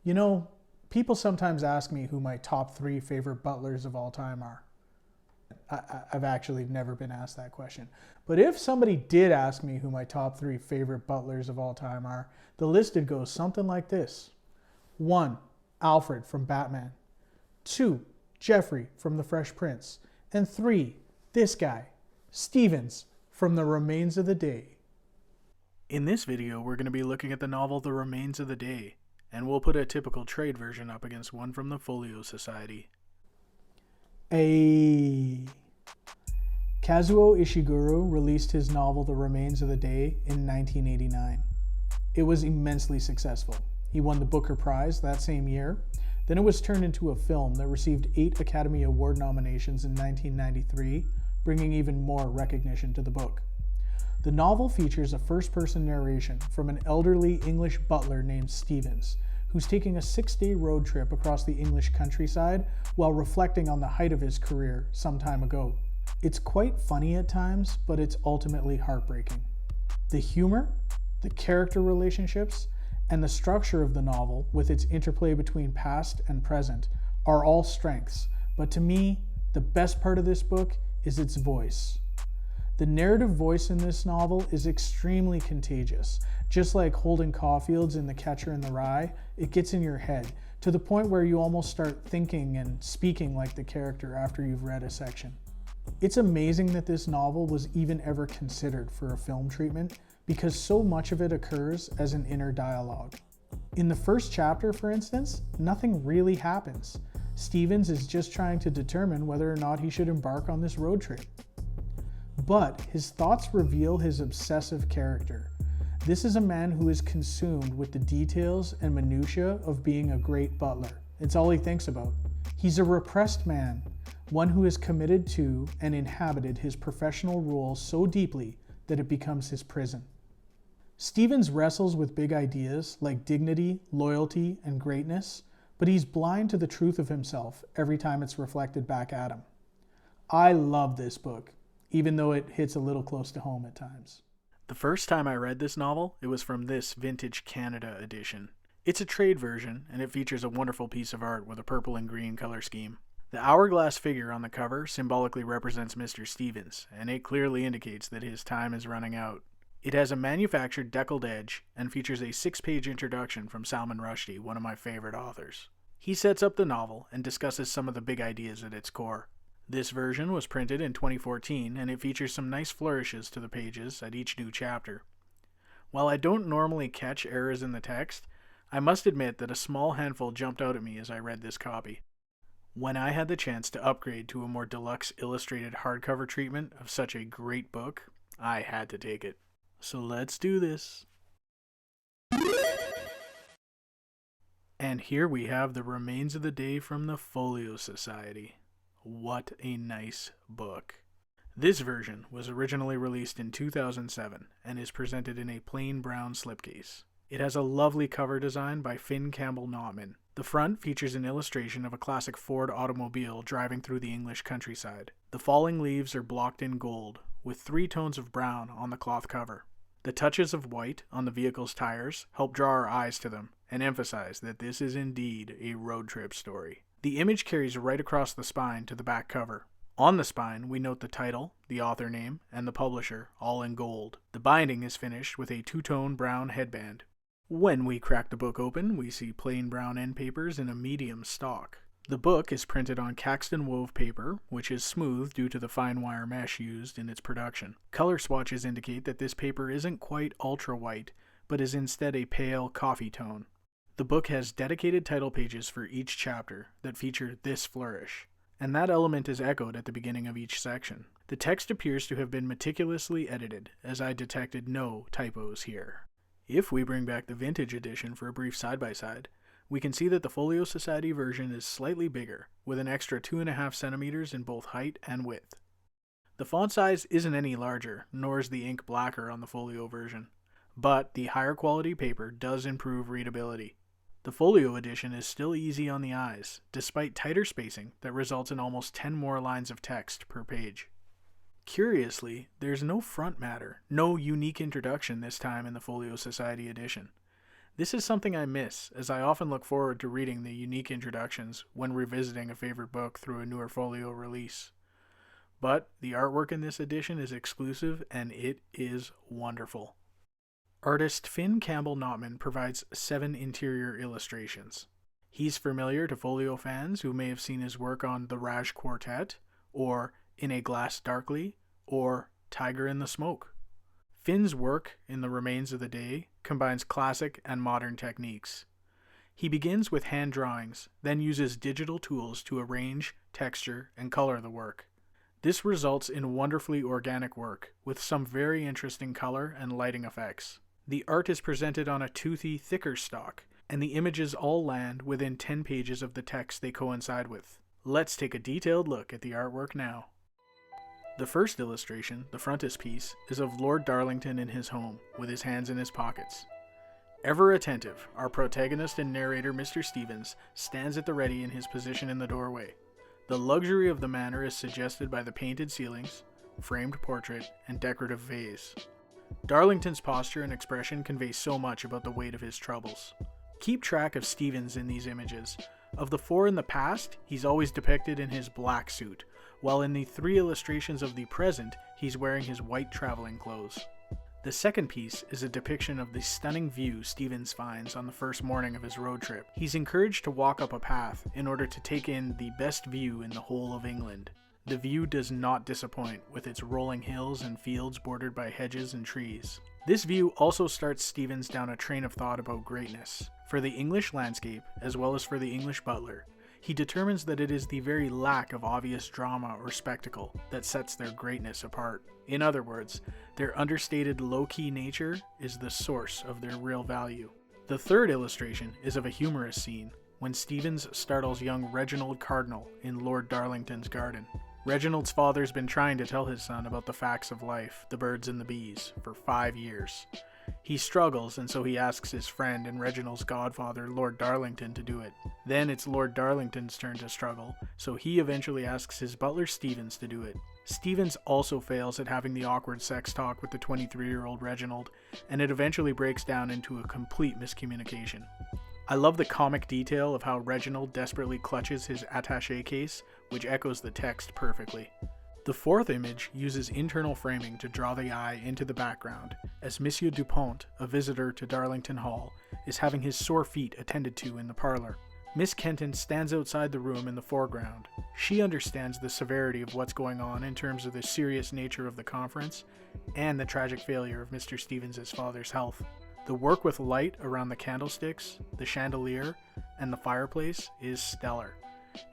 You know, people sometimes ask me who my top 3 favorite butlers of all time are. I've actually never been asked that question. But if somebody did ask me who my top 3 favorite butlers of all time are, the list would go something like this. 1. Alfred from Batman. 2. Jeffrey from The Fresh Prince. And 3. This guy, Stevens from The Remains of the Day. In this video, we're going to be looking at the novel The Remains of the Day, and we'll put a typical trade version up against one from the Folio Society. Kazuo Ishiguro released his novel The Remains of the Day in 1989. It was immensely successful. He won the Booker Prize that same year. Then it was turned into a film that received 8 Academy Award nominations in 1993, bringing even more recognition to the book. The novel features a first-person narration from an elderly English butler named Stevens, who's taking a 6-day road trip across the English countryside while reflecting on the height of his career some time ago. It's quite funny at times, but it's ultimately heartbreaking. The humor, the character relationships, and the structure of the novel, with its interplay between past and present, are all strengths, but to me, the best part of this book is its voice. The narrative voice in this novel is extremely contagious. Just like Holden Caulfield's in The Catcher in the Rye, it gets in your head, to the point where you almost start thinking and speaking like the character after you've read a section. It's amazing that this novel was even ever considered for a film treatment, because so much of it occurs as an inner dialogue. In the first chapter, for instance, nothing really happens. Stevens is just trying to determine whether or not he should embark on this road trip. But his thoughts reveal his obsessive character. This is a man who is consumed with the details and minutiae of being a great butler. It's all he thinks about. He's a repressed man, one who is committed to and inhabited his professional role so deeply that it becomes his prison. Stevens wrestles with big ideas like dignity, loyalty, and greatness, but he's blind to the truth of himself every time it's reflected back at him. I love this book, even though it hits a little close to home at times. The first time I read this novel, it was from this Vintage Canada edition. It's a trade version, and it features a wonderful piece of art with a purple and green color scheme. The hourglass figure on the cover symbolically represents Mr. Stevens, and it clearly indicates that his time is running out. It has a manufactured deckled edge and features a 6-page introduction from Salman Rushdie, one of my favorite authors. He sets up the novel and discusses some of the big ideas at its core. This version was printed in 2014, and it features some nice flourishes to the pages at each new chapter. While I don't normally catch errors in the text, I must admit that a small handful jumped out at me as I read this copy. When I had the chance to upgrade to a more deluxe illustrated hardcover treatment of such a great book, I had to take it. So let's do this. And here we have The Remains of the Day from the Folio Society. What a nice book. This version was originally released in 2007 and is presented in a plain brown slipcase. It has a lovely cover design by Finn Campbell-Nautman. The front features an illustration of a classic Ford automobile driving through the English countryside. The falling leaves are blocked in gold, with 3 tones of brown on the cloth cover. The touches of white on the vehicle's tires help draw our eyes to them and emphasize that this is indeed a road trip story. The image carries right across the spine to the back cover. On the spine, we note the title, the author name, and the publisher, all in gold. The binding is finished with a 2-tone brown headband. When we crack the book open, we see plain brown end papers in a medium stock. The book is printed on Caxton wove paper, which is smooth due to the fine wire mesh used in its production. Color swatches indicate that this paper isn't quite ultra white, but is instead a pale coffee tone. The book has dedicated title pages for each chapter that feature this flourish, and that element is echoed at the beginning of each section. The text appears to have been meticulously edited, as I detected no typos here. If we bring back the vintage edition for a brief side-by-side, we can see that the Folio Society version is slightly bigger, with an extra 2.5 centimeters in both height and width. The font size isn't any larger, nor is the ink blacker on the Folio version, but the higher quality paper does improve readability. The Folio edition is still easy on the eyes, despite tighter spacing that results in almost 10 more lines of text per page. Curiously, there's no front matter, no unique introduction this time in the Folio Society edition. This is something I miss, as I often look forward to reading the unique introductions when revisiting a favorite book through a newer folio release. But the artwork in this edition is exclusive and it is wonderful. Artist Finn Campbell-Notman provides 7 interior illustrations. He's familiar to folio fans who may have seen his work on The Raj Quartet, or In a Glass Darkly, or Tiger in the Smoke. Finn's work in The Remains of the Day combines classic and modern techniques. He begins with hand drawings, then uses digital tools to arrange, texture, and color the work. This results in wonderfully organic work, with some very interesting color and lighting effects. The art is presented on a toothy, thicker stock, and the images all land within 10 pages of the text they coincide with. Let's take a detailed look at the artwork now. The first illustration, the frontispiece, is of Lord Darlington in his home, with his hands in his pockets. Ever attentive, our protagonist and narrator Mr. Stevens stands at the ready in his position in the doorway. The luxury of the manor is suggested by the painted ceilings, framed portrait, and decorative vase. Darlington's posture and expression convey so much about the weight of his troubles. Keep track of Stevens in these images. Of the 4 in the past, he's always depicted in his black suit, while in the 3 illustrations of the present, he's wearing his white traveling clothes. The second piece is a depiction of the stunning view Stevens finds on the first morning of his road trip. He's encouraged to walk up a path in order to take in the best view in the whole of England. The view does not disappoint, with its rolling hills and fields bordered by hedges and trees. This view also starts Stevens down a train of thought about greatness. For the English landscape, as well as for the English butler, he determines that it is the very lack of obvious drama or spectacle that sets their greatness apart. In other words, their understated low-key nature is the source of their real value. The third illustration is of a humorous scene, when Stevens startles young Reginald Cardinal in Lord Darlington's garden. Reginald's father's been trying to tell his son about the facts of life, the birds and the bees, for 5 years. He struggles, and so he asks his friend and Reginald's godfather, Lord Darlington, to do it. Then it's Lord Darlington's turn to struggle, so he eventually asks his butler Stevens to do it. Stevens also fails at having the awkward sex talk with the 23-year-old Reginald, and it eventually breaks down into a complete miscommunication. I love the comic detail of how Reginald desperately clutches his attaché case, which echoes the text perfectly. The fourth image uses internal framing to draw the eye into the background, as Monsieur Dupont, a visitor to Darlington Hall, is having his sore feet attended to in the parlor. Miss Kenton stands outside the room in the foreground. She understands the severity of what's going on in terms of the serious nature of the conference and the tragic failure of Mr. Stevens' father's health. The work with light around the candlesticks, the chandelier, and the fireplace is stellar,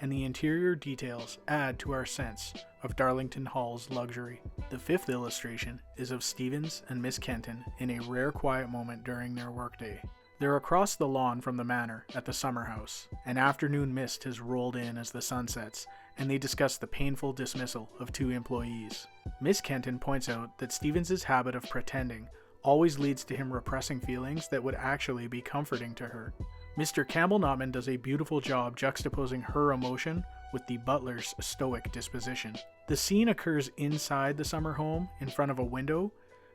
and the interior details add to our sense of Darlington Hall's luxury. The fifth illustration is of Stevens and Miss Kenton in a rare quiet moment during their workday. They're across the lawn from the manor at the summer house. An afternoon mist has rolled in as the sun sets, and they discuss the painful dismissal of 2 employees. Miss Kenton points out that Stevens' habit of pretending always leads to him repressing feelings that would actually be comforting to her. Mr. Campbell-Notman does a beautiful job juxtaposing her emotion with the butler's stoic disposition. The scene occurs inside the summer home in front of a window,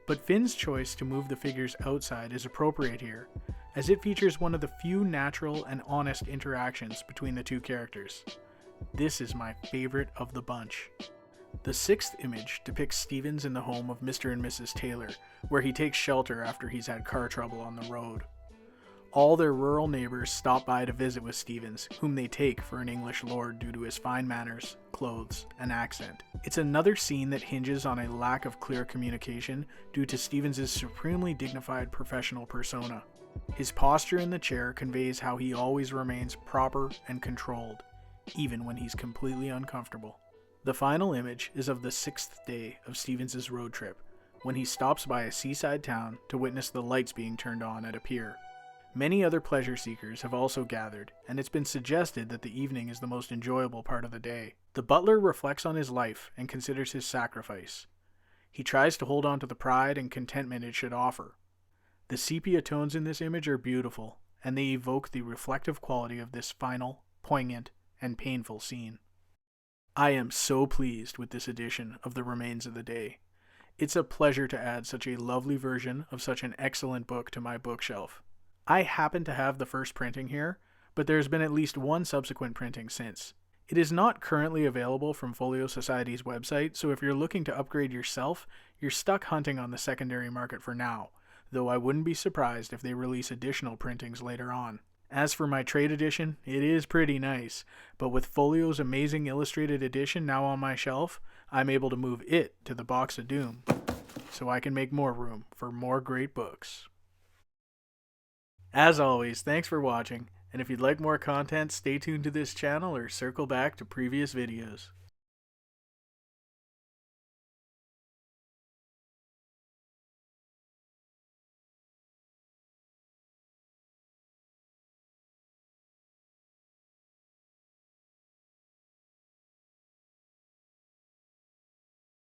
but Finn's choice to move the figures outside is appropriate here, as it features one of the few natural and honest interactions between the 2 characters. This is my favorite of the bunch. The sixth image depicts Stevens in the home of Mr. and Mrs. Taylor, where he takes shelter after he's had car trouble on the road. All their rural neighbors stop by to visit with Stevens, whom they take for an English lord due to his fine manners, clothes, and accent. It's another scene that hinges on a lack of clear communication due to Stevens' supremely dignified professional persona. His posture in the chair conveys how he always remains proper and controlled, even when he's completely uncomfortable. The final image is of the 6th day of Stevens' road trip, when he stops by a seaside town to witness the lights being turned on at a pier. Many other pleasure seekers have also gathered, and it's been suggested that the evening is the most enjoyable part of the day. The butler reflects on his life and considers his sacrifice. He tries to hold on to the pride and contentment it should offer. The sepia tones in this image are beautiful, and they evoke the reflective quality of this final, poignant, and painful scene. I am so pleased with this edition of The Remains of the Day. It's a pleasure to add such a lovely version of such an excellent book to my bookshelf. I happen to have the first printing here, but there's been at least one subsequent printing since. It is not currently available from Folio Society's website, so if you're looking to upgrade yourself, you're stuck hunting on the secondary market for now, though I wouldn't be surprised if they release additional printings later on. As for my trade edition, it is pretty nice, but with Folio's amazing illustrated edition now on my shelf, I'm able to move it to the box of doom, so I can make more room for more great books. As always, thanks for watching, and if you'd like more content, stay tuned to this channel or circle back to previous videos.